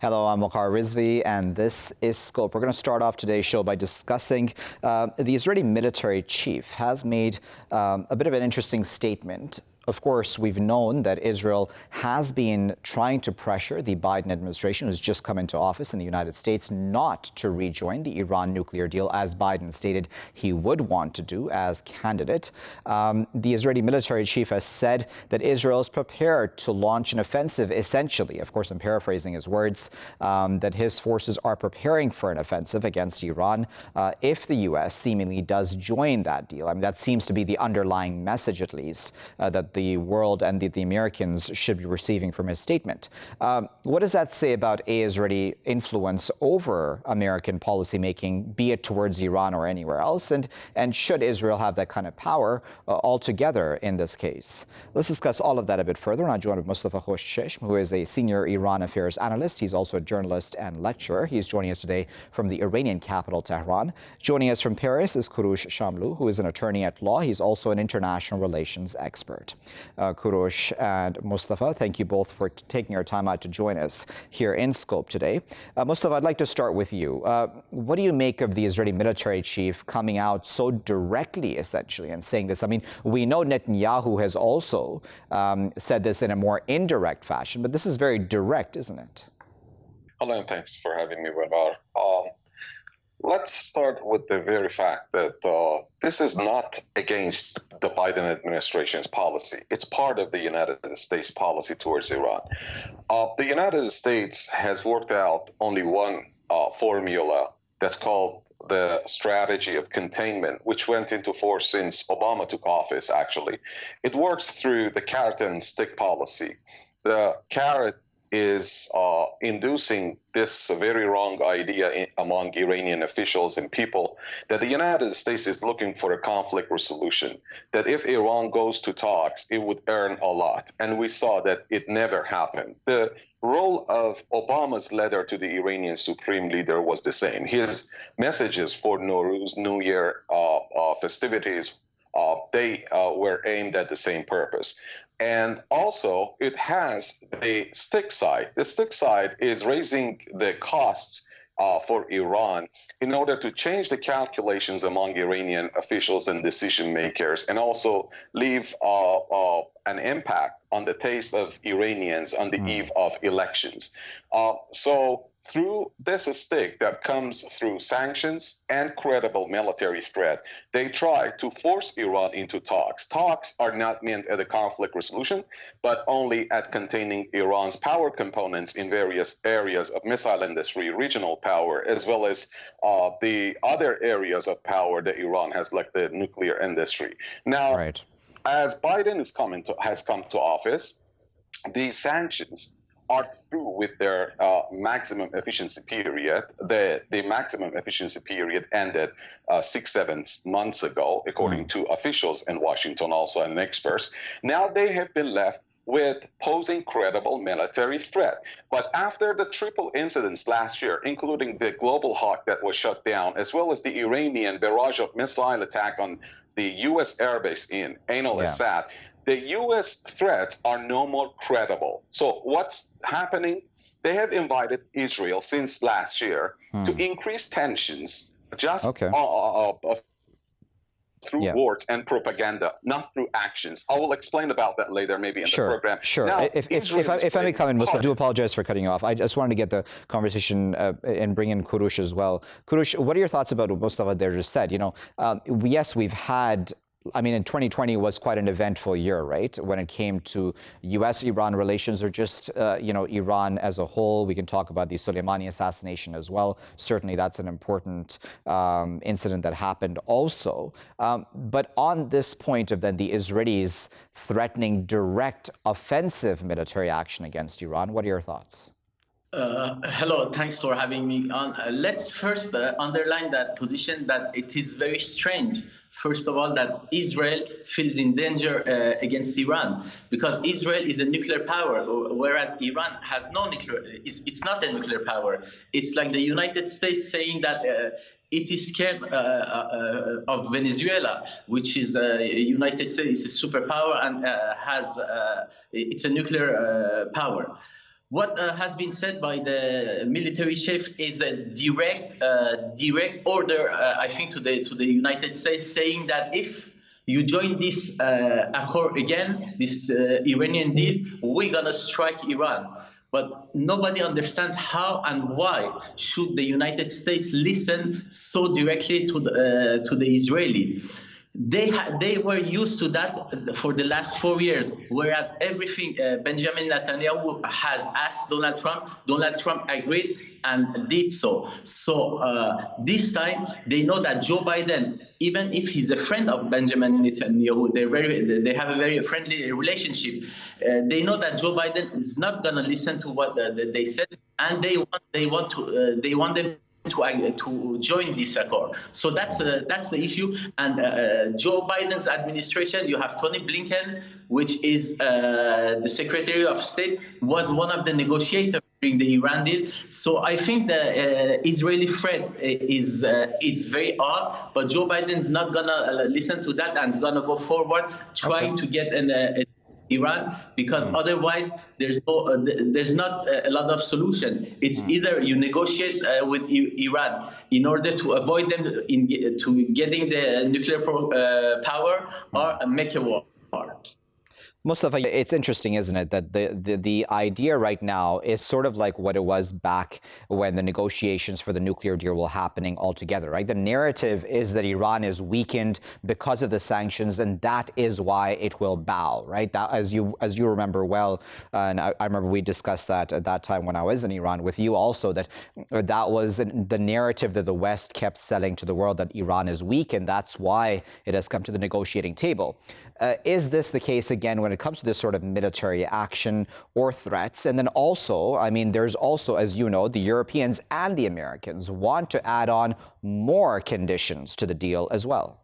Hello, I'm Waqar Rizvi, and this is Scope. We're going to start off today's show by discussing the Israeli military chief has made a bit of an interesting statement. Of course, we've known that Israel has been trying to pressure the Biden administration, who's just come into office in the United States, not to rejoin the Iran nuclear deal, as Biden stated he would want to do as candidate. The Israeli military chief has said that Israel is prepared to launch an offensive, essentially. Of course, I'm paraphrasing his words, that his forces are preparing for an offensive against Iran if the U.S. seemingly does join that deal. I mean, that seems to be the underlying message, at least, that the world and the Americans should be receiving from his statement. What does that say about Israeli influence over American policymaking, be it towards Iran or anywhere else? And should Israel have that kind of power altogether in this case? Let's discuss all of that a bit further. And I'm joined with Mostafa, who is a senior Iran affairs analyst. He's also a journalist and lecturer. He's joining us today from the Iranian capital, Tehran. Joining us from Paris is Kourosh Shamlou, who is an attorney at law. He's also an international relations expert. Kourosh and Mostafa, thank you both for taking your time out to join us here in Scope today. Mostafa, I'd like to start with you. What do you make of the Israeli military chief coming out so directly, essentially, and saying this? I mean, we know Netanyahu has also said this in a more indirect fashion, but this is very direct, isn't it? Hello, and thanks for having me, Waqar. Let's start with the very fact that this is not against the Biden administration's policy. It's part of the United States policy towards Iran. The United States has worked out only one formula that's called the strategy of containment, which went into force since Obama took office, actually. It works through the carrot and stick policy. The carrot is inducing this very wrong idea among Iranian officials and people that the United States is looking for a conflict resolution, that if Iran goes to talks, it would earn a lot. And we saw that it never happened. The role of Obama's letter to the Iranian supreme leader was the same. His messages for Nowruz, New Year festivities, they were aimed at the same purpose. And also, it has a stick side. The stick side is raising the costs for Iran in order to change the calculations among Iranian officials and decision makers, and also leave an impact on the taste of Iranians on the eve of elections. So through this stick that comes through sanctions and credible military threat, they try to force Iran into talks. Talks are not meant at a conflict resolution, but only at containing Iran's power components in various areas of missile industry, regional power, as well as the other areas of power that Iran has, like the nuclear industry. Now, as Biden has come to office, the sanctions are through with their maximum efficiency period. The maximum efficiency period ended 6-7 months ago, according to officials in Washington also and experts. Now they have been left with posing credible military threat. But after the triple incidents last year, including the Global Hawk that was shut down, as well as the Iranian barrage of missile attack on the U.S. airbase in Ain al-Assad, the U.S. threats are no more credible. So what's happening? They have invited Israel since last year to increase tensions just through words and propaganda, not through actions. I will explain about that later, maybe in the program. Sure. Now, if I may come in, Mustafa, I do apologize for cutting you off. I just wanted to get the conversation and bring in Kourosh as well. Kourosh, what are your thoughts about what Mustafa there just said? You know, yes, we've had, I mean, in 2020 was quite an eventful year, right? When it came to U.S.-Iran relations, or just, Iran as a whole. We can talk about the Soleimani assassination as well. Certainly, that's an important incident that happened also. But on this point of then the Israelis threatening direct offensive military action against Iran, what are your thoughts? Hello, thanks for having me on. Let's first underline that position that it is very strange, first of all, that Israel feels in danger against Iran, because Israel is a nuclear power, whereas Iran has no nuclear, it's not a nuclear power. It's like the United States saying that it is scared of Venezuela, which is United States is a superpower and it's a nuclear power. What has been said by the military chief is a direct order, I think, to the United States, saying that if you join this accord again, this Iranian deal, we're gonna strike Iran. But nobody understands how and why should the United States listen so directly to the Israeli. They were used to that for the last 4 years, whereas everything Benjamin Netanyahu has asked Donald Trump agreed and did so. So this time they know that Joe Biden, even if he's a friend of Benjamin Netanyahu, they have a very friendly relationship. They know that Joe Biden is not going to listen to what they said, and they want them to join this accord. So that's the issue. And Joe Biden's administration, you have Tony Blinken, which is the Secretary of State, was one of the negotiators during the Iran deal. So I think the Israeli threat is it's very odd, but Joe Biden's not gonna listen to that and is gonna go forward trying to get Iran, because otherwise there's not a lot of solution. It's either you negotiate with Iran in order to avoid them to getting the nuclear power, or make a war. Mostafa, it's interesting, isn't it, that the idea right now is sort of like what it was back when the negotiations for the nuclear deal were happening altogether, right? The narrative is that Iran is weakened because of the sanctions, and that is why it will bow, right? That, as you remember well, and I remember we discussed that at that time when I was in Iran with you also, that was the narrative that the West kept selling to the world, that Iran is weak, and that's why it has come to the negotiating table. Is this the case again when it comes to this sort of military action or threats? And then also, I mean, there's also, as you know, the Europeans and the Americans want to add on more conditions to the deal as well.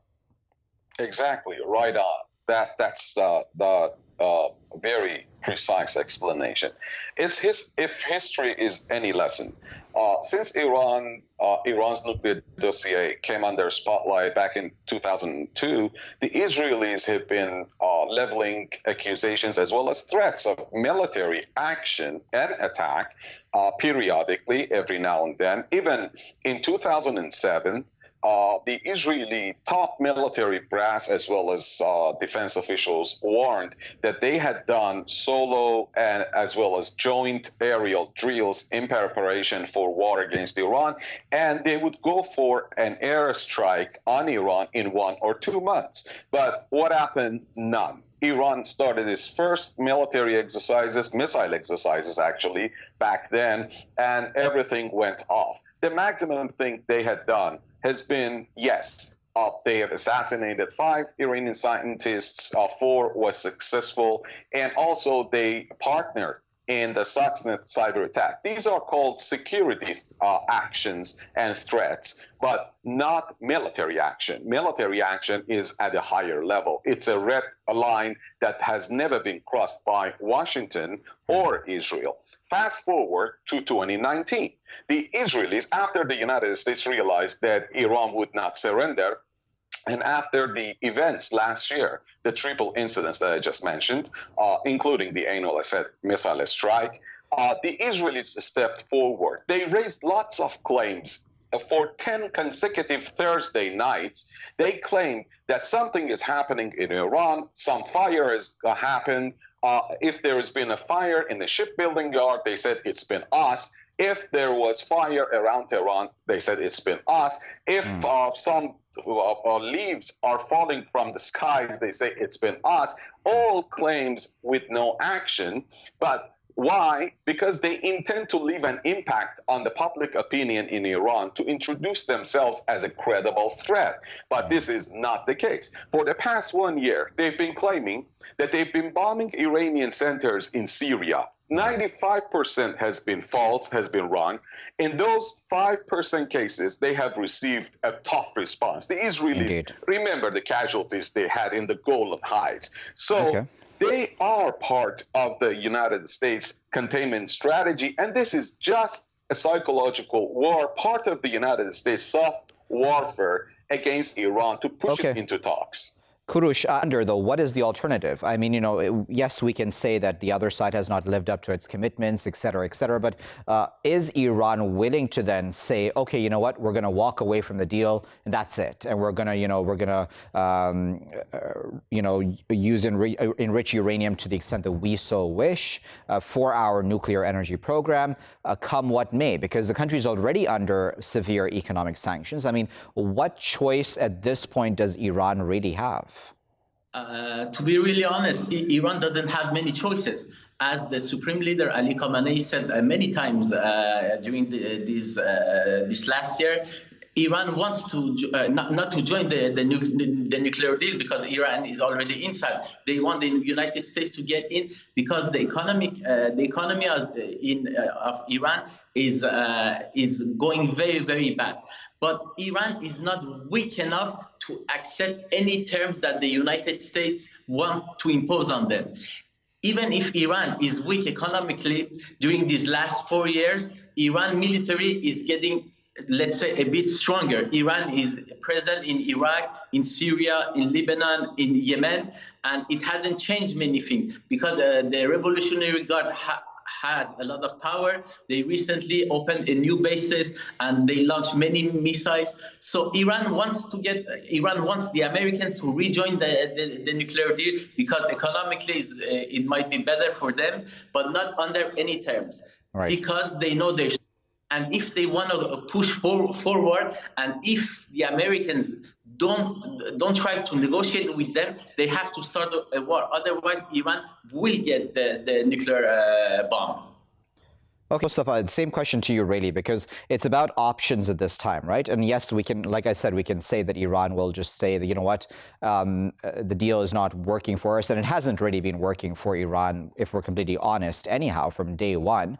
Exactly, right on. That's the very precise explanation. If history is any lesson, since Iran's nuclear dossier came under spotlight back in 2002, the Israelis have been leveling accusations as well as threats of military action and attack periodically, every now and then. Even in 2007, the Israeli top military brass as well as defense officials warned that they had done solo and as well as joint aerial drills in preparation for war against Iran, and they would go for an airstrike on Iran in 1 or 2 months. But what happened? None. Iran started its first military exercises, missile exercises actually, back then, and everything went off. The maximum thing they had done has been, yes, they have assassinated 5 Iranian scientists, 4 was successful, and also they partnered in the Stuxnet cyber attack. These are called security actions and threats, but not military action. Military action is at a higher level. It's a red line that has never been crossed by Washington or Israel. Fast forward to 2019. The Israelis, after the United States realized that Iran would not surrender, and after the events last year, the triple incidents that I just mentioned, including the annual missile strike, the Israelis stepped forward. They raised lots of claims. For 10 consecutive Thursday nights, they claimed that something is happening in Iran, some fire has happened. If there has been a fire in the shipbuilding yard, they said it's been us. If there was fire around Tehran, they said it's been us. If some leaves are falling from the skies, they say it's been us. All claims with no action. But why? Because they intend to leave an impact on the public opinion in Iran to introduce themselves as a credible threat. But this is not the case. For the past 1 year, they've been claiming that they've been bombing Iranian centers in Syria. 95% has been false, has been wrong. In those 5% cases, they have received a tough response. The Israelis, remember the casualties they had in the Golan Heights. So they are part of the United States containment strategy, and this is just a psychological war, part of the United States soft warfare against Iran to push it into talks. Kourosh, what is the alternative? I mean, yes, we can say that the other side has not lived up to its commitments, et cetera, but is Iran willing to then say, okay, you know what, we're going to walk away from the deal and that's it, and we're going to, use enrich uranium to the extent that we so wish for our nuclear energy program, come what may, because the country is already under severe economic sanctions. I mean, what choice at this point does Iran really have? To be really honest, Iran doesn't have many choices. As the Supreme Leader Ali Khamenei said many times during this last year, Iran wants to not to join the nuclear deal because Iran is already inside. They want the United States to get in because the economy of Iran is going very, very bad. But Iran is not weak enough to accept any terms that the United States want to impose on them. Even if Iran is weak economically during these last 4 years, Iran military is getting, let's say, a bit stronger. Iran is present in Iraq, in Syria, in Lebanon, in Yemen, and it hasn't changed many things because the Revolutionary Guard has a lot of power. They recently opened a new bases and they launched many missiles. So Iran wants the Americans to rejoin the nuclear deal because economically it might be better for them, but not under any terms. Right. Because they know there's. And if they want to push forward, and if the Americans don't try to negotiate with them, they have to start a war. Otherwise, Iran will get the nuclear bomb. Okay, Mostafa, same question to you, really, because it's about options at this time, right? And yes, we can, like I said, we can say that Iran will just say that, you know what, the deal is not working for us, and it hasn't really been working for Iran, if we're completely honest, anyhow, from day one.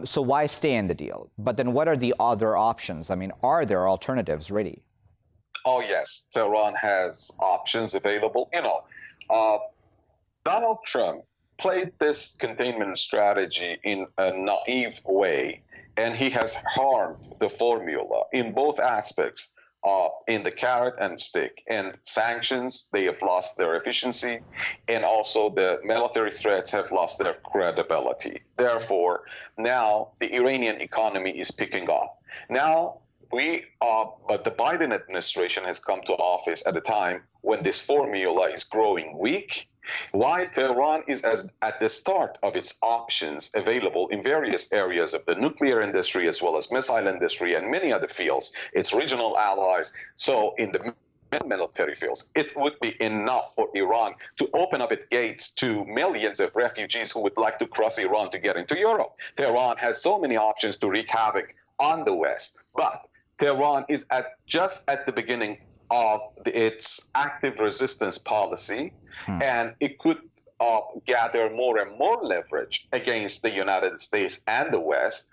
So why stay in the deal? But then what are the other options? I mean, are there alternatives, really? Oh, yes. Tehran has options available. Donald Trump played this containment strategy in a naive way, and he has harmed the formula in both aspects, in the carrot and stick. And sanctions, they have lost their efficiency, and also the military threats have lost their credibility. Therefore, now the Iranian economy is picking up. Now, but the Biden administration has come to office at a time when this formula is growing weak, while Tehran is at the start of its options available in various areas of the nuclear industry as well as missile industry and many other fields, its regional allies. So in the military fields, it would be enough for Iran to open up its gates to millions of refugees who would like to cross Iran to get into Europe. Tehran has so many options to wreak havoc on the West, but Tehran is just at the beginning of its active resistance policy, and it could gather more and more leverage against the United States and the West.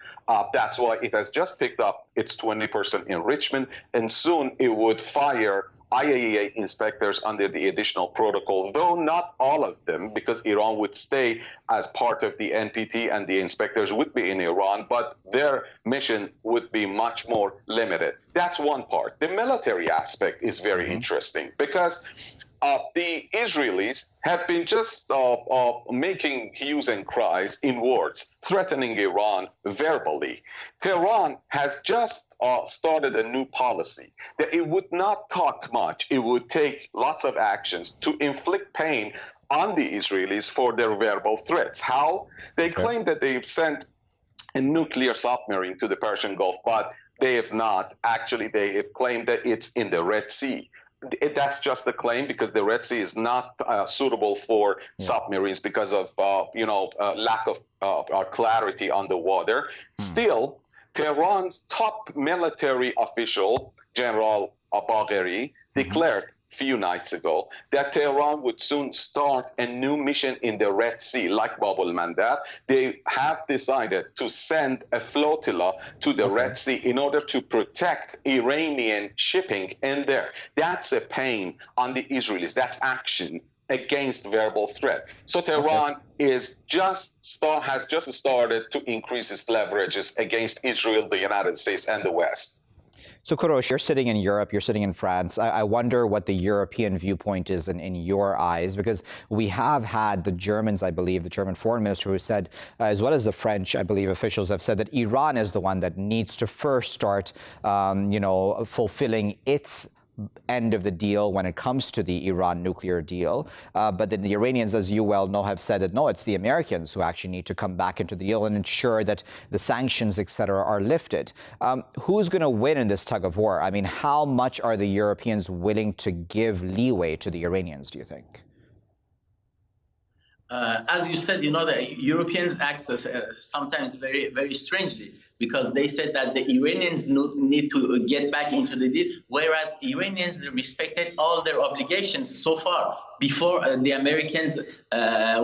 That's why it has just picked up its 20% enrichment, and soon it would fire IAEA inspectors under the additional protocol, though not all of them, because Iran would stay as part of the NPT and the inspectors would be in Iran, but their mission would be much more limited. That's one part. The military aspect is very interesting because the Israelis have been just making hues and cries in words, threatening Iran verbally. Tehran has just started a new policy that it would not talk much. It would take lots of actions to inflict pain on the Israelis for their verbal threats. How? They claim that they've sent a nuclear submarine to the Persian Gulf, but they have not. Actually, they have claimed that it's in the Red Sea. That's just a claim because the Red Sea is not suitable for submarines because of lack of clarity on the water. Still, Tehran's top military official, General Bagheri, declared a few nights ago that Tehran would soon start a new mission in the Red Sea, like Bab el-Mandab. They have decided to send a flotilla to the Red Sea in order to protect Iranian shipping in there. That's a pain on the Israelis. That's action against verbal threat. So Tehran has just started to increase its leverages against Israel, the United States, and the West. So, Kourosh, you're sitting in Europe, you're sitting in France. I wonder what the European viewpoint is in your eyes, because we have had the Germans, I believe, the German foreign minister, who said, as well as the French, I believe, officials have said that Iran is the one that needs to first start, fulfilling its end of the deal when it comes to the Iran nuclear deal. But then the Iranians, as you well know, have said that no, it's the Americans who actually need to come back into the deal and ensure that the sanctions, et cetera, are lifted. Who's going to win in this tug of war? I mean, how much are the Europeans willing to give leeway to the Iranians, do you think? As you said, the Europeans act sometimes very, very strangely, because they said that the Iranians need to get back into the deal, whereas Iranians respected all their obligations so far before the Americans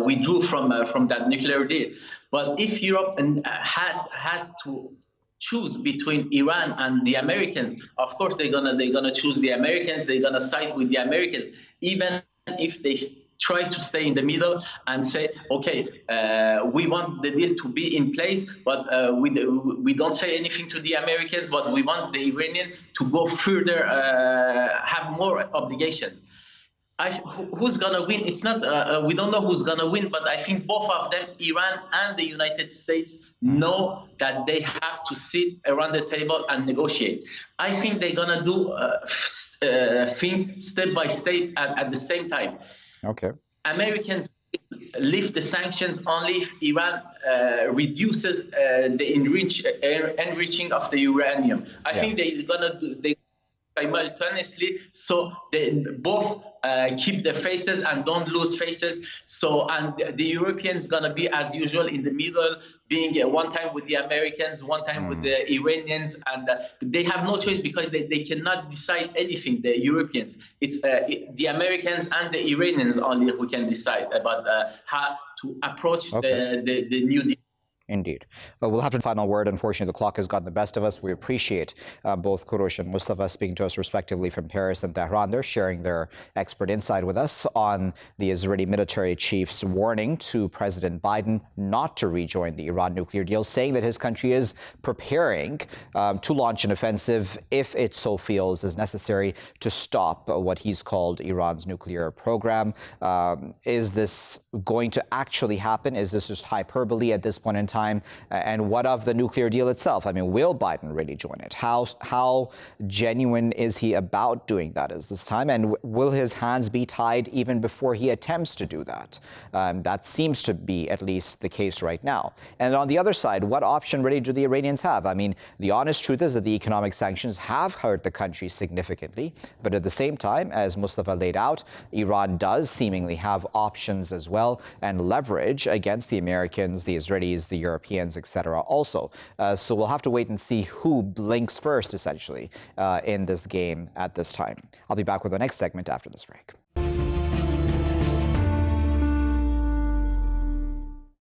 withdrew from that nuclear deal. But if Europe has to choose between Iran and the Americans, of course they're gonna choose the Americans. They're gonna side with the Americans, even if they try to stay in the middle and say, okay, we want the deal to be in place, but we don't say anything to the Americans, but we want the Iranian to go further, have more obligation. Who's going to win? It's not, we don't know who's going to win, but I think both of them, Iran and the United States, know that they have to sit around the table and negotiate. I think they're going to do things step by step at the same time. Okay. Americans lift the sanctions only if Iran reduces the enriching of the uranium. I think they're gonna do simultaneously, so they both keep their faces and don't lose faces. So, and the Europeans gonna be as usual in the middle, being one time with the Americans, one time with the Iranians, and they have no choice because they cannot decide anything, the Europeans. It's the Americans and the Iranians only who can decide about how to approach the new deal. Indeed. We'll have the final word. Unfortunately, the clock has gotten the best of us. We appreciate both Kourosh and Mostafa speaking to us respectively from Paris and Tehran. They're sharing their expert insight with us on the Israeli military chief's warning to President Biden not to rejoin the Iran nuclear deal, saying that his country is preparing to launch an offensive if it so feels is necessary to stop what he's called Iran's nuclear program. Is this going to actually happen? Is this just hyperbole at this point in time? And what of the nuclear deal itself? I mean, will Biden really join it? How genuine is he about doing that at this time? And will his hands be tied even before he attempts to do that? That seems to be at least the case right now. And on the other side, what option really do the Iranians have? I mean, the honest truth is that the economic sanctions have hurt the country significantly. But at the same time, as Mostafa laid out, Iran does seemingly have options as well and leverage against the Americans, the Israelis, the Europeans, etc. also. So we'll have to wait and see who blinks first, essentially, in this game at this time. I'll be back with the next segment after this break.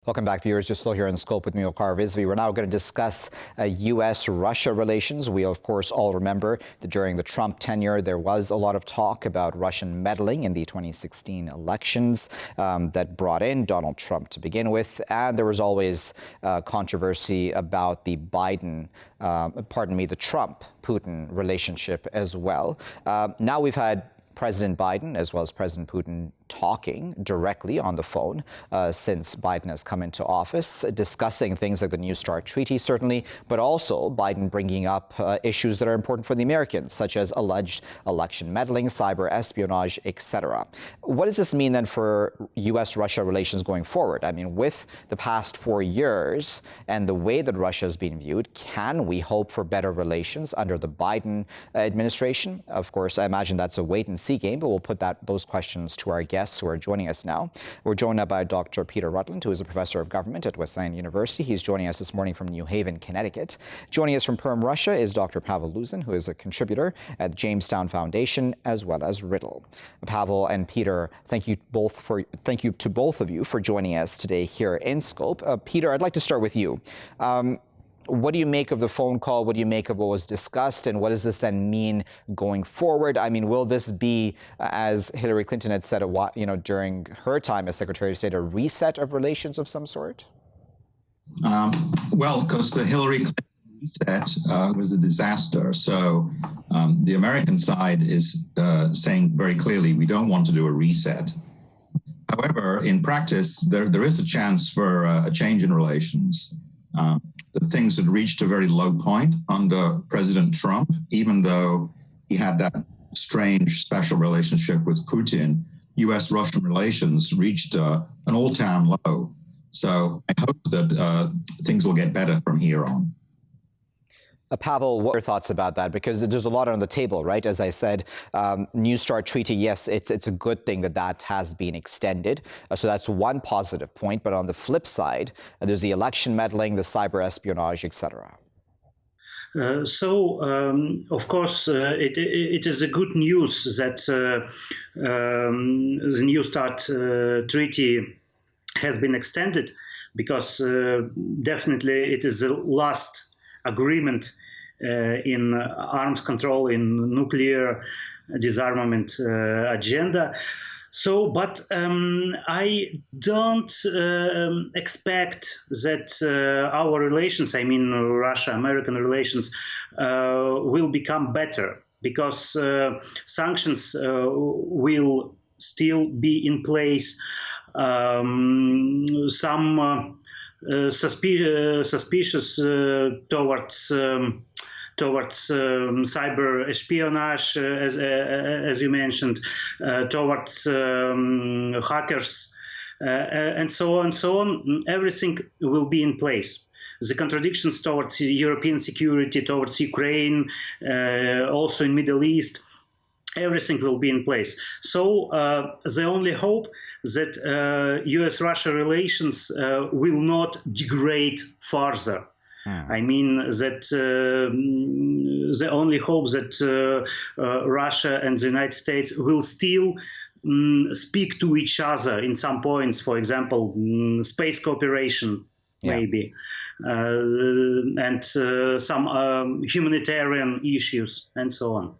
Welcome back, viewers. You're still here in Scope with me, Waqar Rizvi. We're now going to discuss U.S.-Russia relations. We, of course, all remember that during the Trump tenure, there was a lot of talk about Russian meddling in the 2016 elections that brought in Donald Trump to begin with. And there was always controversy about the the Trump-Putin relationship as well. Now we've had President Biden as well as President Putin talking directly on the phone since Biden has come into office, discussing things like the New START treaty, certainly, but also Biden bringing up issues that are important for the Americans, such as alleged election meddling, cyber espionage, etc. What does this mean then for U.S.-Russia relations going forward? I mean, with the past 4 years and the way that Russia has been viewed, can we hope for better relations under the Biden administration? Of course, I imagine that's a wait-and-see game, but we'll put those questions to our guests who are joining us now. We're joined now by Dr. Peter Rutland, who is a professor of government at Wesleyan University. He's joining us this morning from New Haven, Connecticut. Joining us from Perm, Russia is Dr. Pavel Luzin, who is a contributor at the Jamestown Foundation, as well as Riddle. Pavel and Peter, thank you to both of you for joining us today here in Scope. Peter, I'd like to start with you. What do you make of the phone call? What do you make of what was discussed? And what does this then mean going forward? I mean, will this be, as Hillary Clinton had said during her time as Secretary of State, a reset of relations of some sort? Well, because the Hillary Clinton reset was a disaster. So the American side is saying very clearly, we don't want to do a reset. However, in practice, there is a chance for a change in relations. That things had reached a very low point under President Trump, even though he had that strange special relationship with Putin. U.S.-Russian relations reached an all-time low. So I hope that things will get better from here on. Pavel, what are your thoughts about that? Because there's a lot on the table, right? As I said, New START treaty, yes, it's a good thing that that has been extended. So that's one positive point. But on the flip side, there's the election meddling, the cyber espionage, etc. Of course, it is a good news that the New START treaty has been extended, because definitely it is the last agreement in arms control, in nuclear disarmament agenda. But I don't expect that our relations, I mean Russia-American relations, will become better, because sanctions will still be in place. Some suspicious towards cyber espionage, as you mentioned, towards hackers, and so on. Everything will be in place. The contradictions towards European security, towards Ukraine, also in Middle East, everything will be in place. So the only hope that U.S.-Russia relations will not degrade further. I mean that the only hope that Russia and the United States will still speak to each other in some points, for example, space cooperation, maybe, and some humanitarian issues, and so on.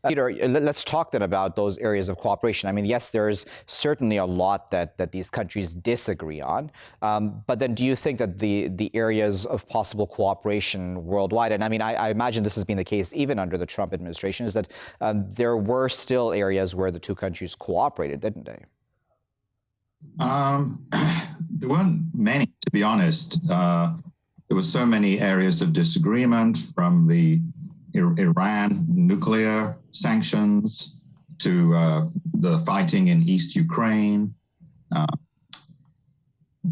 Peter, let's talk then about those areas of cooperation. I mean, yes, there's certainly a lot that these countries disagree on, but then do you think that the areas of possible cooperation worldwide, and I mean, I imagine this has been the case even under the Trump administration, is that there were still areas where the two countries cooperated, didn't they? There weren't many, to be honest. There were so many areas of disagreement, from the Iran nuclear sanctions to the fighting in East Ukraine,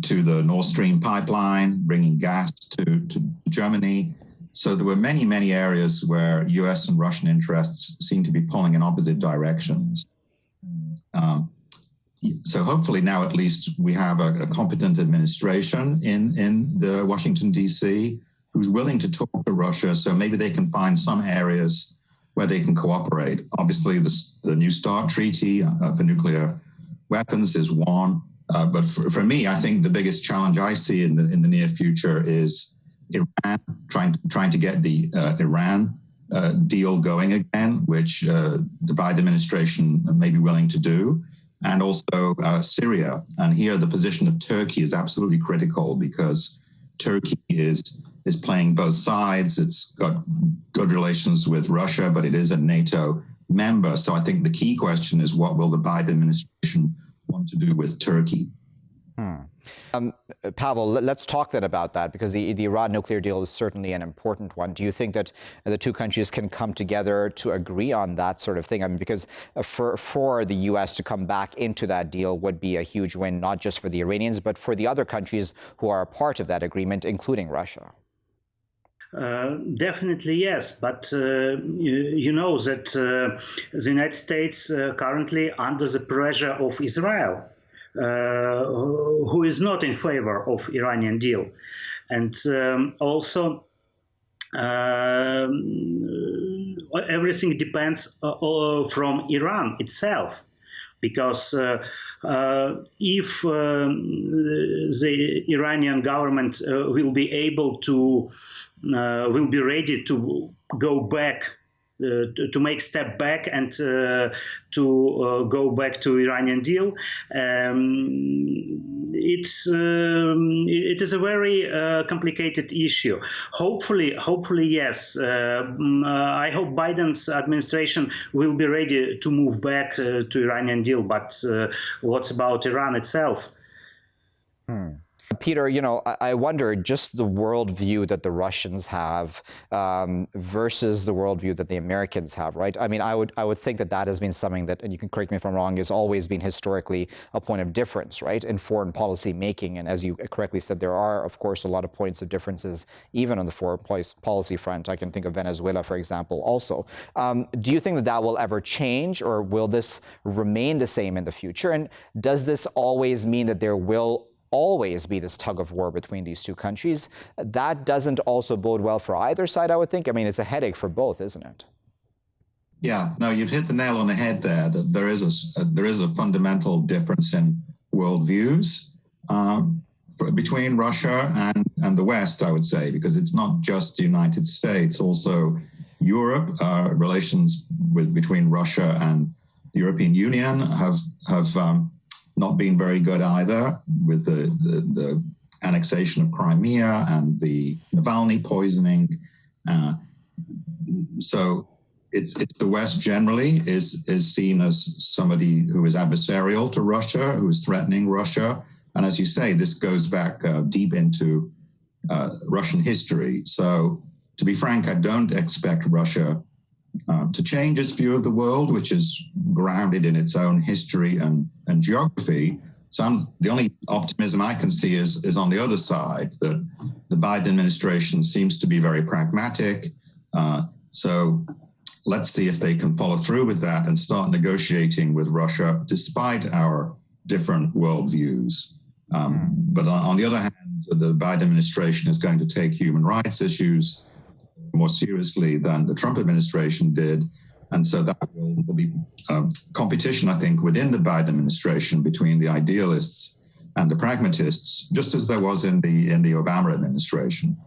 to the Nord Stream pipeline, bringing gas to Germany. So there were many, many areas where US and Russian interests seem to be pulling in opposite directions. So hopefully now at least we have a competent administration in the Washington, D.C., who's willing to talk to Russia, so maybe they can find some areas where they can cooperate. Obviously, the New START treaty for nuclear weapons is one, but for me, I think the biggest challenge I see in the near future is Iran, trying to get the Iran deal going again, which the Biden administration may be willing to do, and also Syria. And here, the position of Turkey is absolutely critical, because Turkey is playing both sides. It's got good relations with Russia, but it is a NATO member. So I think the key question is, what will the Biden administration want to do with Turkey? Pavel, let's talk then about that, because the Iran nuclear deal is certainly an important one. Do you think that the two countries can come together to agree on that sort of thing? I mean, because for the U.S. to come back into that deal would be a huge win, not just for the Iranians, but for the other countries who are a part of that agreement, including Russia. Definitely yes, but you know that the United States currently under the pressure of Israel, who is not in favor of Iranian deal, and also everything depends from Iran itself. Because if the Iranian government will be able to, will be ready to go back, to make step back and to go back to Iranian deal, it is a very complicated issue. Hopefully, yes. I hope Biden's administration will be ready to move back to Iranian deal. But what about Iran itself? Peter, I wonder just the worldview that the Russians have versus the worldview that the Americans have, right? I mean, I would think that has been something that, and you can correct me if I'm wrong, has always been historically a point of difference, right, in foreign policy making. And as you correctly said, there are, of course, a lot of points of differences even on the foreign policy front. I can think of Venezuela, for example, also. Do you think that will ever change, or will this remain the same in the future? And does this always mean that there will always be this tug of war between these two countries? That doesn't also bode well for either side, I would think. I mean, it's a headache for both, isn't it? Yeah, no, you've hit the nail on the head there. There is a fundamental difference in worldviews between Russia and the West, I would say, because it's not just the United States, also Europe. Relations between Russia and the European Union have not been very good either, with the annexation of Crimea and the Navalny poisoning. So it's the West generally is seen as somebody who is adversarial to Russia, who is threatening Russia. And as you say, this goes back deep into Russian history. So to be frank, I don't expect Russia to change its view of the world, which is grounded in its own history and geography. So the only optimism I can see is on the other side, that the Biden administration seems to be very pragmatic. So let's see if they can follow through with that and start negotiating with Russia, despite our different worldviews. But on the other hand, the Biden administration is going to take human rights issues more seriously than the Trump administration did. And so that will be competition, I think, within the Biden administration between the idealists and the pragmatists, just as there was in the Obama administration.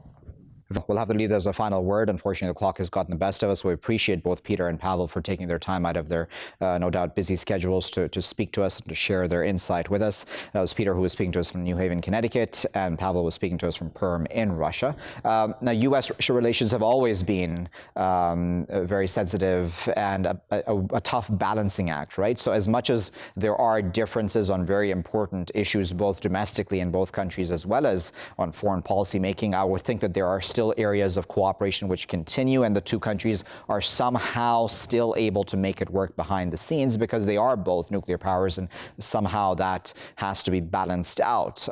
We'll have to leave that as a final word. Unfortunately, the clock has gotten the best of us. We appreciate both Peter and Pavel for taking their time out of their, no doubt, busy schedules to speak to us and to share their insight with us. That was Peter, who was speaking to us from New Haven, Connecticut, and Pavel was speaking to us from Perm in Russia. Now, U.S.-Russia relations have always been very sensitive and a tough balancing act, right? So as much as there are differences on very important issues, both domestically in both countries, as well as on foreign policy making, I would think that there are still areas of cooperation which continue, and the two countries are somehow still able to make it work behind the scenes because they are both nuclear powers, and somehow that has to be balanced out.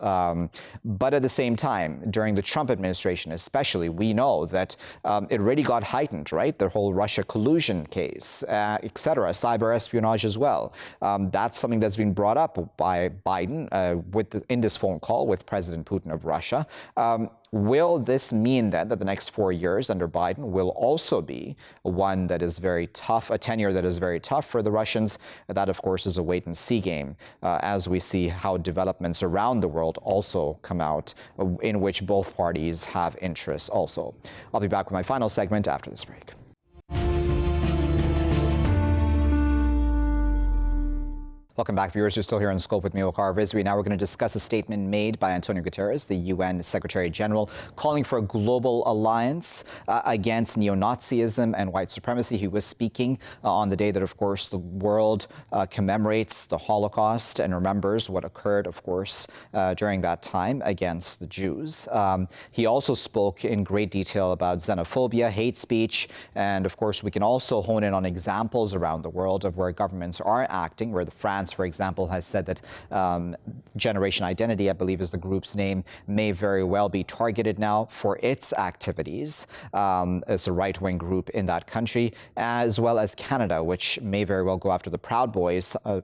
But at the same time, during the Trump administration especially, we know that it really got heightened, right? The whole Russia collusion case, etc., cyber espionage as well. That's something that's been brought up by Biden in this phone call with President Putin of Russia. Will this mean then that the next 4 years under Biden will also be one that is very tough, a tenure that is very tough for the Russians? That, of course, is a wait-and-see game as we see how developments around the world also come out in which both parties have interests also. I'll be back with my final segment after this break. Welcome back, viewers. You're still here on Scope with me, Waqar Rizvi. Now we're going to discuss a statement made by Antonio Guterres, the UN Secretary General, calling for a global alliance against neo-Nazism and white supremacy. He was speaking on the day that, of course, the world commemorates the Holocaust and remembers what occurred, of course, during that time against the Jews. He also spoke in great detail about xenophobia, hate speech, and, of course, we can also hone in on examples around the world of where governments are acting, where France, for example, has said that Generation Identity, I believe is the group's name, may very well be targeted now for its activities. It's a right-wing group in that country, as well as Canada, which may very well go after the Proud Boys, a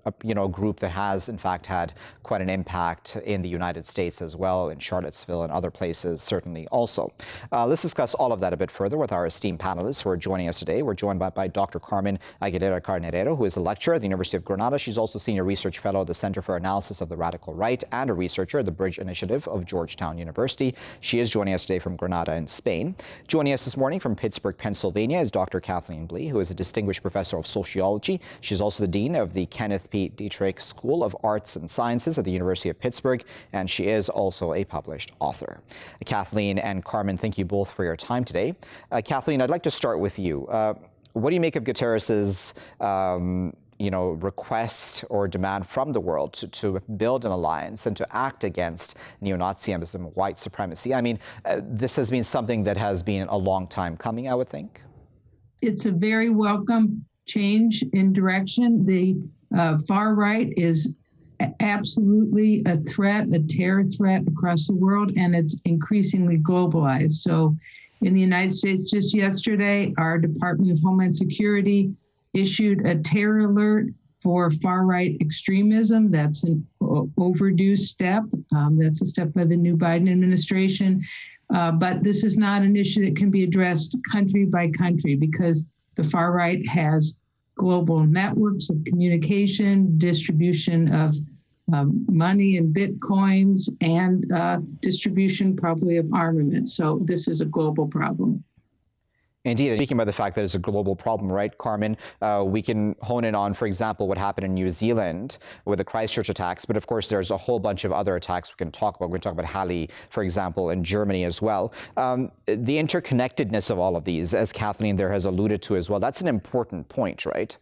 group that has, in fact, had quite an impact in the United States as well, in Charlottesville and other places, certainly also. Let's discuss all of that a bit further with our esteemed panelists who are joining us today. We're joined by Dr. Carmen Aguilera-Carnerero, who is a lecturer at the University of Granada. She's also senior Senior Research Fellow at the Center for Analysis of the Radical Right and a researcher at the Bridge Initiative of Georgetown University. She is joining us today from Granada in Spain. Joining us this morning from Pittsburgh, Pennsylvania is Dr. Kathleen Blee, who is a distinguished professor of sociology. She's also the dean of the Kenneth P. Dietrich School of Arts and Sciences at the University of Pittsburgh, and she is also a published author. Kathleen and Carmen, thank you both for your time today. Kathleen, I'd like to start with you. What do you make of Guterres's request or demand from the world to build an alliance and to act against neo-Nazism, white supremacy? I mean, this has been something that has been a long time coming, I would think. It's a very welcome change in direction. The far right is absolutely a threat, a terror threat across the world, and it's increasingly globalized. So in the United States, just yesterday, our Department of Homeland Security issued a terror alert for far-right extremism. That's an overdue step. That's a step by the new Biden administration. But this is not an issue that can be addressed country by country because the far right has global networks of communication, distribution of money and bitcoins, and distribution probably of armament. So this is a global problem. Indeed, speaking about the fact that it's a global problem, right, Carmen, we can hone in on, for example, what happened in New Zealand with the Christchurch attacks. But of course, there's a whole bunch of other attacks we can talk about. We're going to talk about Halle, for example, in Germany as well. The interconnectedness of all of these, as Kathleen there has alluded to as well, that's an important point, right?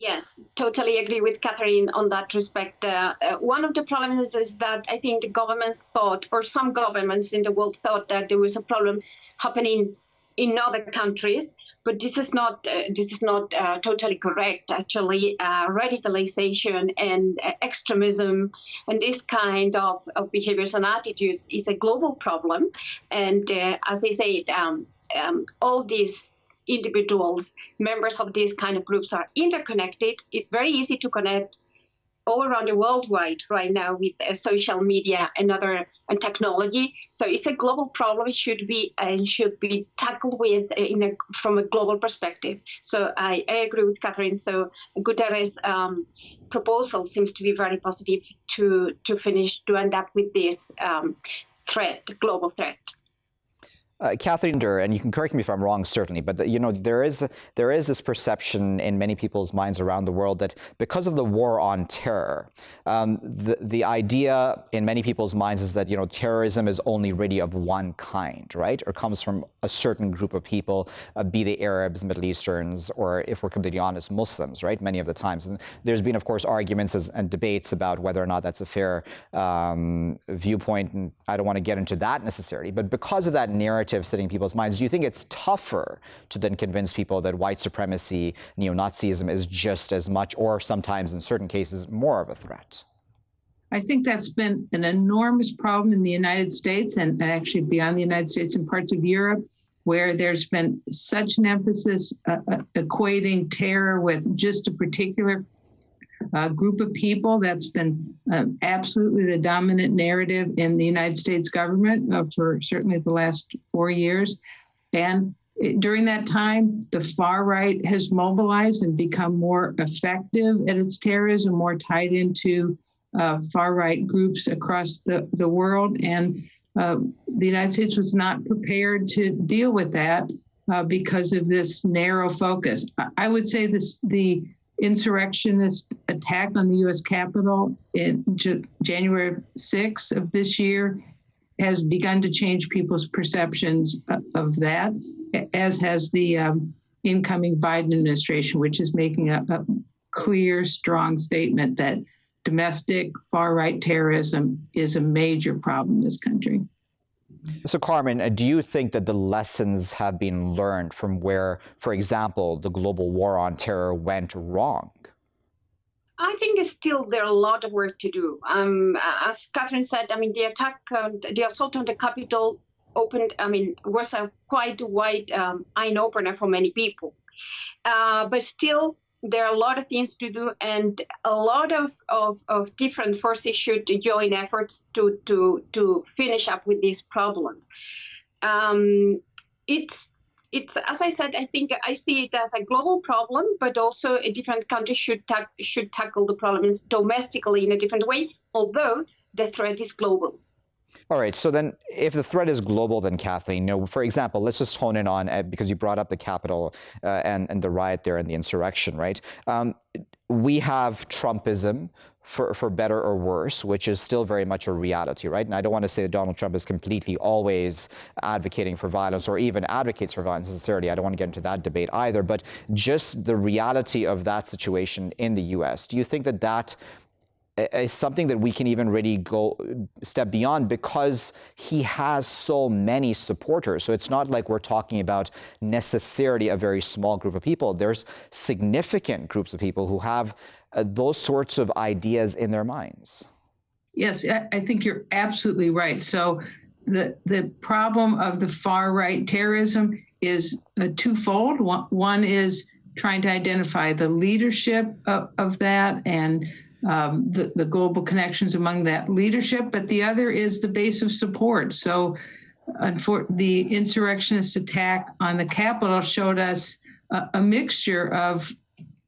Yes, totally agree with Catherine on that respect. One of the problems is that I think the governments thought, or some governments in the world thought, that there was a problem happening in other countries, but this is not totally correct. Actually, radicalization and extremism and this kind of behaviors and attitudes is a global problem. And as I said, all these individuals, members of these kind of groups are interconnected. It's very easy to connect all around the world right now with social media and technology. So it's a global problem. It should be tackled from a global perspective. So I agree with Catherine. So Guterres' proposal seems to be very positive to end up with this global threat. Kathleen, and you can correct me if I'm wrong, certainly, but there is this perception in many people's minds around the world that because of the war on terror, the idea in many people's minds is that terrorism is only really of one kind, right, or comes from a certain group of people, be they Arabs, Middle Easterns, or if we're completely honest, Muslims, right, many of the times. And there's been, of course, arguments and debates about whether or not that's a fair viewpoint, and I don't want to get into that necessarily, but because of that narrative sitting in people's minds, do you think it's tougher to then convince people that white supremacy, neo-Nazism is just as much, or sometimes in certain cases, more of a threat? I think that's been an enormous problem in the United States and actually beyond the United States and parts of Europe, where there's been such an emphasis equating terror with just a particular group of people. That's been absolutely the dominant narrative in the United States government for certainly the last 4 years. And during that time, the far right has mobilized and become more effective at its terrorism, more tied into far right groups across the world. And the United States was not prepared to deal with that because of this narrow focus. I would say the insurrectionist attack on the U.S. Capitol in January 6th of this year has begun to change people's perceptions of that, as has the incoming Biden administration, which is making a clear, strong statement that domestic far-right terrorism is a major problem in this country. So, Carmen, do you think that the lessons have been learned from where, for example, the global war on terror went wrong? I think there are a lot of work to do. As Catherine said, the attack, the assault on the Capitol was a quite wide eye-opener for many people. But still, there are a lot of things to do, and a lot of different forces should join efforts to finish up with this problem. It's, as I said, I think I see it as a global problem, but also a different country should tackle the problems domestically in a different way, although the threat is global. All right. So then if the threat is global, then Kathleen, for example, let's just hone in on, because you brought up the Capitol and the riot there and the insurrection, right? We have Trumpism, for better or worse, which is still very much a reality, right? And I don't want to say that Donald Trump is completely always advocating for violence or even advocates for violence necessarily. I don't want to get into that debate either. But just the reality of that situation in the U.S., do you think that that is something that we can even really go step beyond, because he has so many supporters? So it's not like we're talking about necessarily a very small group of people. There's significant groups of people who have those sorts of ideas in their minds. Yes, I think you're absolutely right. So the problem of the far right terrorism is twofold. One is trying to identify the leadership of that and the global connections among that leadership, but the other is the base of support. So the insurrectionist attack on the Capitol showed us a mixture of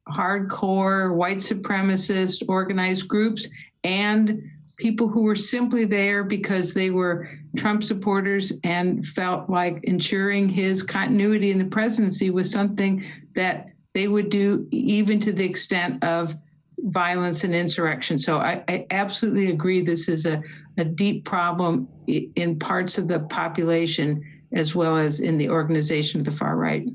hardcore white supremacist organized groups and people who were simply there because they were Trump supporters and felt like ensuring his continuity in the presidency was something that they would do, even to the extent of violence and insurrection. So I absolutely agree this is a deep problem in parts of the population as well as in the organization of the far right.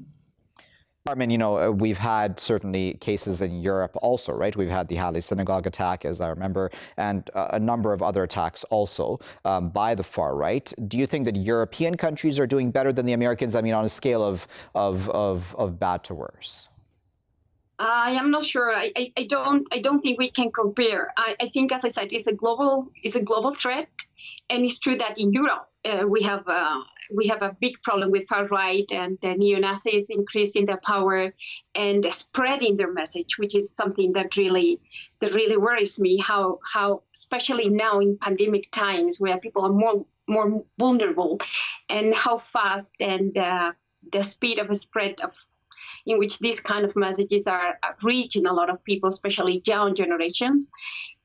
Carmen, we've had certainly cases in Europe also, right? We've had the Halle synagogue attack, as I remember, and a number of other attacks also by the far right. Do you think that European countries are doing better than the Americans? I mean, on a scale of bad to worse. I am not sure. I don't think we can compare. I think, as I said, it's a global threat, and it's true that in Europe we have a big problem with far right and neo-Nazis increasing their power and spreading their message, which is something that really worries me. How especially now in pandemic times where people are more vulnerable, and how fast and the speed of a spread in which these kind of messages are reaching a lot of people, especially young generations.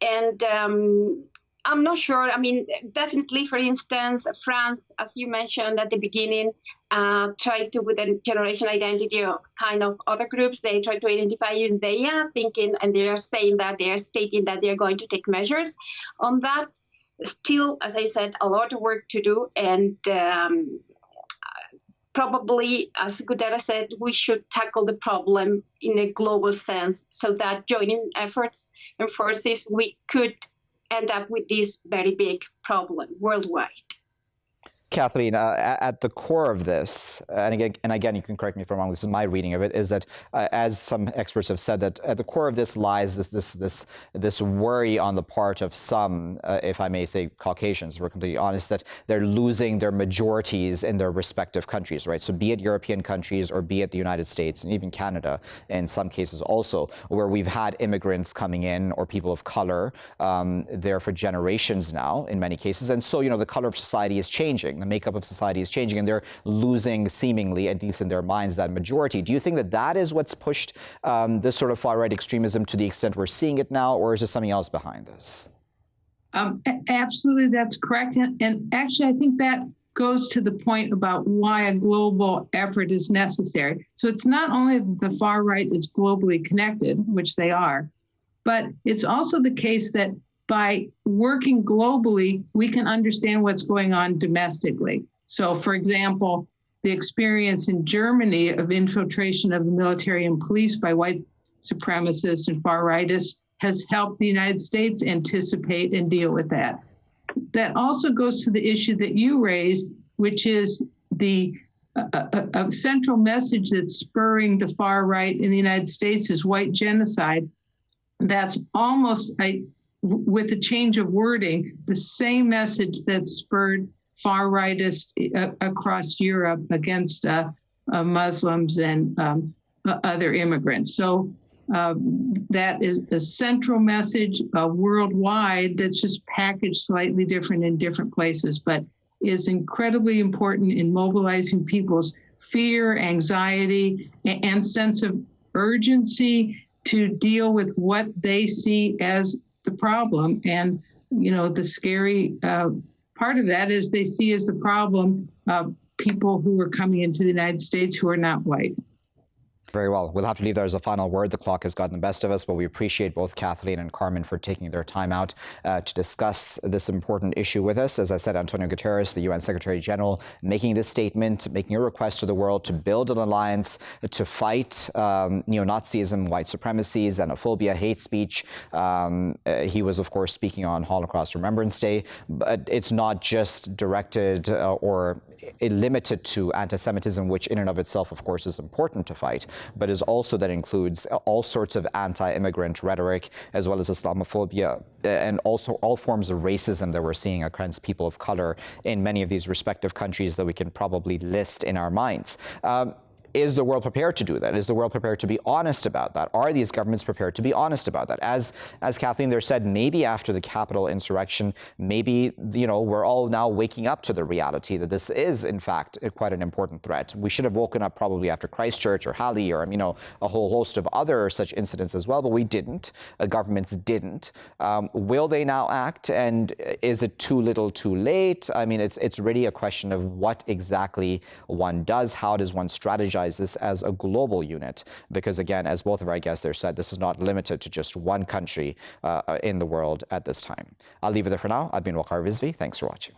And I'm not sure. I mean, definitely, for instance, France, as you mentioned at the beginning, tried to, with a generation identity of kind of other groups, they try to identify who they are thinking, and they are saying that they are stating that they are going to take measures on that. Still, as I said, a lot of work to do, and probably, as Gudera said, we should tackle the problem in a global sense so that joining efforts and forces, we could end up with this very big problem worldwide. Kathleen, at the core of this, and again, you can correct me if I'm wrong, this is my reading of it, is that, as some experts have said, that at the core of this lies this worry on the part of some, if I may say Caucasians, if we're completely honest, that they're losing their majorities in their respective countries, right? So be it European countries or be it the United States and even Canada in some cases also, where we've had immigrants coming in or people of color there for generations now in many cases. And so, the color of society is changing. The makeup of society is changing, and they're losing, seemingly, at least in their minds, that majority. Do you think that that is what's pushed this sort of far-right extremism to the extent we're seeing it now, or is there something else behind this? Absolutely, that's correct. And actually, I think that goes to the point about why a global effort is necessary. So it's not only that the far right is globally connected, which they are, but it's also the case that by working globally, we can understand what's going on domestically. So, for example, the experience in Germany of infiltration of the military and police by white supremacists and far-rightists has helped the United States anticipate and deal with that. That also goes to the issue that you raised, which is the a central message that's spurring the far right in the United States is white genocide. That's almost with a change of wording, the same message that spurred far-rightists across Europe against Muslims and other immigrants. So that is a central message worldwide that's just packaged slightly different in different places, but is incredibly important in mobilizing people's fear, anxiety, and sense of urgency to deal with what they see as the problem. And, the scary part of that is they see as the problem people who are coming into the United States who are not white. Very well. We'll have to leave there as a final word. The clock has gotten the best of us, but we appreciate both Kathleen and Carmen for taking their time out to discuss this important issue with us. As I said, Antonio Guterres, the UN Secretary General, making this statement, making a request to the world to build an alliance to fight neo-Nazism, white supremacy, xenophobia, hate speech. He was, of course, speaking on Holocaust Remembrance Day, but it's not just directed or limited to anti-Semitism, which in and of itself, of course, is important to fight, but is also that includes all sorts of anti-immigrant rhetoric, as well as Islamophobia, and also all forms of racism that we're seeing against people of color in many of these respective countries that we can probably list in our minds. Is the world prepared to do that? Is the world prepared to be honest about that? Are these governments prepared to be honest about that? As Kathleen there said, maybe after the Capitol insurrection, maybe, we're all now waking up to the reality that this is, in fact, quite an important threat. We should have woken up probably after Christchurch or Halle or, a whole host of other such incidents as well, but we didn't. Governments didn't. Will they now act? And is it too little too late? I mean, it's really a question of what exactly one does. How does one strategize this as a global unit? Because again, as both of our guests there said, this is not limited to just one country in the world at this time. I'll leave it there for now. I've been Waqar Rizvi. Thanks for watching.